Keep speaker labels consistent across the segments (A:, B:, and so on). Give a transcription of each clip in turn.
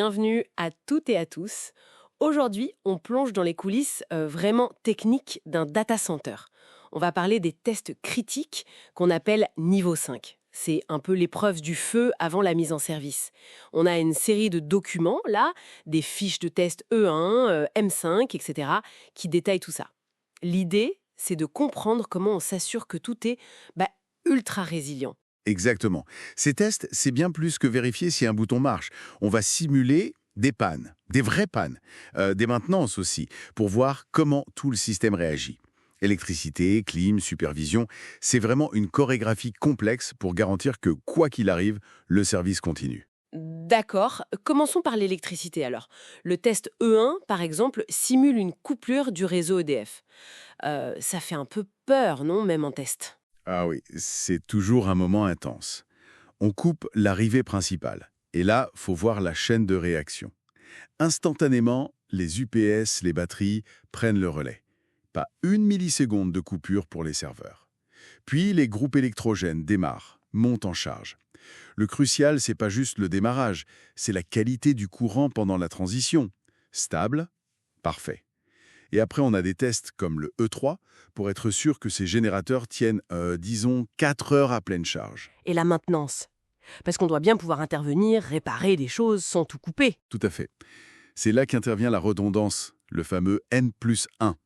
A: bienvenue à toutes et à tous. Aujourd'hui, on plonge dans les coulisses vraiment techniques d'un data center. On va parler des tests critiques qu'on appelle niveau 5. C'est un peu l'épreuve du feu avant la mise en service. On a une série de documents, là, des fiches de test E1, M5, etc., qui détaillent tout ça. L'idée, c'est de comprendre comment on s'assure que tout est ultra résilient.
B: Exactement. Ces tests, c'est bien plus que vérifier si un bouton marche. On va simuler des pannes, des vraies pannes, des maintenances aussi, pour voir comment tout le système réagit. Électricité, clim, supervision, c'est vraiment une chorégraphie complexe pour garantir que, quoi qu'il arrive, le service continue.
A: D'accord. Commençons par l'électricité alors. Le test E1, par exemple, simule une coupure du réseau EDF. Ça fait un peu peur, non, même en test?
B: Ah oui, c'est toujours un moment intense. On coupe l'arrivée principale. Et là, faut voir la chaîne de réaction. Instantanément, les UPS, les batteries prennent le relais. Pas une milliseconde de coupure pour les serveurs. Puis les groupes électrogènes démarrent, montent en charge. Le crucial, c'est pas juste le démarrage, c'est la qualité du courant pendant la transition. Stable, parfait. Et après, on a des tests comme le E3 pour être sûr que ces générateurs tiennent, disons, 4 heures à pleine charge.
A: Et la maintenance? Parce qu'on doit bien pouvoir intervenir, réparer des choses sans tout couper.
B: Tout à fait. C'est là qu'intervient la redondance, le fameux N plus 1.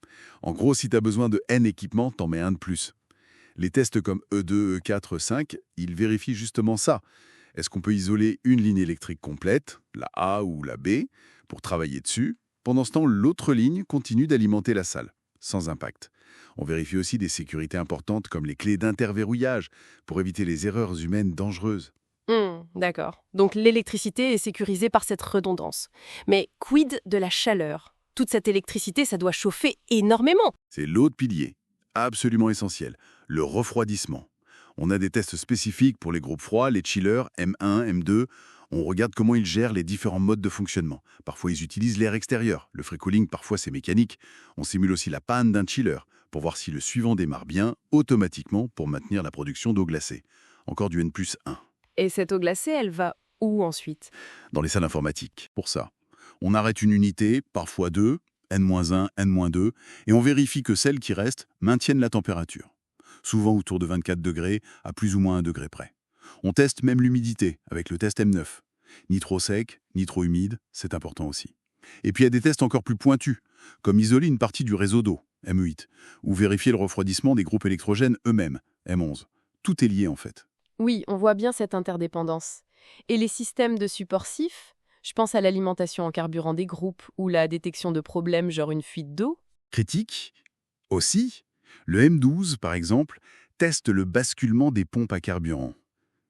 B: En gros, si tu as besoin de N équipements, t'en mets un de plus. Les tests comme E2, E4, E5, ils vérifient justement ça. Est-ce qu'on peut isoler une ligne électrique complète, la A ou la B, pour travailler dessus? Pendant ce temps, l'autre ligne continue d'alimenter la salle, sans impact. On vérifie aussi des sécurités importantes comme les clés d'interverrouillage, pour éviter les erreurs humaines dangereuses.
A: D'accord. Donc l'électricité est sécurisée par cette redondance. Mais quid de la chaleur? Toute cette électricité, ça doit chauffer énormément.
B: C'est l'autre pilier, absolument essentiel, le refroidissement. On a des tests spécifiques pour les groupes froids, les chillers, M1, M2. On regarde comment ils gèrent les différents modes de fonctionnement. Parfois, ils utilisent l'air extérieur. Le free cooling, parfois, c'est mécanique. On simule aussi la panne d'un chiller pour voir si le suivant démarre bien, automatiquement, pour maintenir la production d'eau glacée. Encore du N plus 1.
A: Et cette eau glacée, elle va où ensuite?
B: Dans les salles informatiques, pour ça. On arrête une unité, parfois deux, N-1, N-2, et on vérifie que celles qui restent maintiennent la température. Souvent autour de 24 degrés, à plus ou moins 1 degré près. On teste même l'humidité, avec le test M9. Ni trop sec, ni trop humide, c'est important aussi. Et puis il y a des tests encore plus pointus, comme isoler une partie du réseau d'eau, M8, ou vérifier le refroidissement des groupes électrogènes eux-mêmes, M11. Tout est lié en fait.
A: Oui, on voit bien cette interdépendance. Et les systèmes de support SIF? Je pense à l'alimentation en carburant des groupes ou la détection de problèmes genre une fuite d'eau.
B: Critique aussi, le M12, par exemple, teste le basculement des pompes à carburant.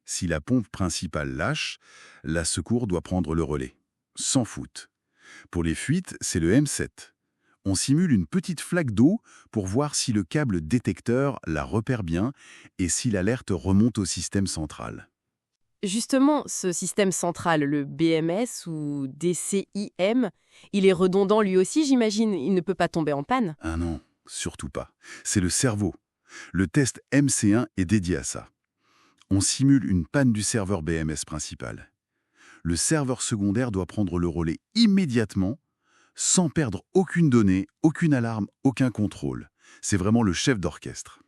B: Si la pompe principale lâche, la secours doit prendre le relais. Sans faute. Pour les fuites, c'est le M7. On simule une petite flaque d'eau pour voir si le câble détecteur la repère bien et si l'alerte remonte au système central.
A: Justement, ce système central, le BMS ou DCIM, il est redondant lui aussi, j'imagine. Il ne peut pas tomber en panne.
B: Ah non, surtout pas. C'est le cerveau. Le test MC1 est dédié à ça. On simule une panne du serveur BMS principal. Le serveur secondaire doit prendre le relais immédiatement, sans perdre aucune donnée, aucune alarme, aucun contrôle. C'est vraiment le chef d'orchestre.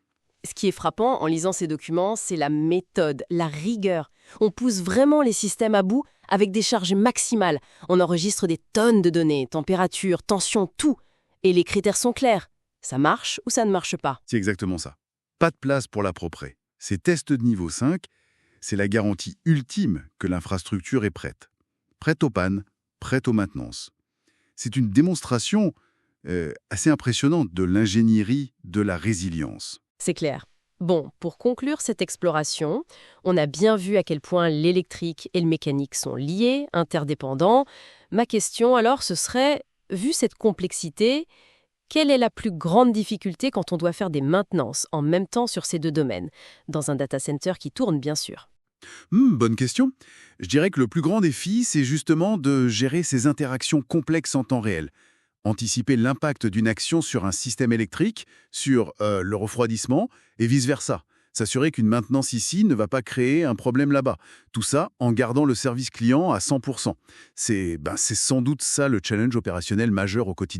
A: Ce qui est frappant en lisant ces documents, c'est la méthode, la rigueur. On pousse vraiment les systèmes à bout avec des charges maximales. On enregistre des tonnes de données, température, tension, tout. Et les critères sont clairs. Ça marche ou ça ne marche pas.
B: C'est exactement ça. Pas de place pour l'à-peu-près. Ces tests de niveau 5, c'est la garantie ultime que l'infrastructure est prête. Prête aux pannes, prête aux maintenances. C'est une démonstration assez impressionnante de l'ingénierie de la résilience.
A: C'est clair. Bon, pour conclure cette exploration, on a bien vu à quel point l'électrique et le mécanique sont liés, interdépendants. Ma question alors, ce serait, vu cette complexité, quelle est la plus grande difficulté quand on doit faire des maintenances en même temps sur ces deux domaines, dans un data center qui tourne bien sûr?
B: Bonne question. Je dirais que le plus grand défi, c'est justement de gérer ces interactions complexes en temps réel. Anticiper l'impact d'une action sur un système électrique, sur le refroidissement, et vice-versa. S'assurer qu'une maintenance ici ne va pas créer un problème là-bas. Tout ça en gardant le service client à 100%. C'est sans doute ça le challenge opérationnel majeur au quotidien.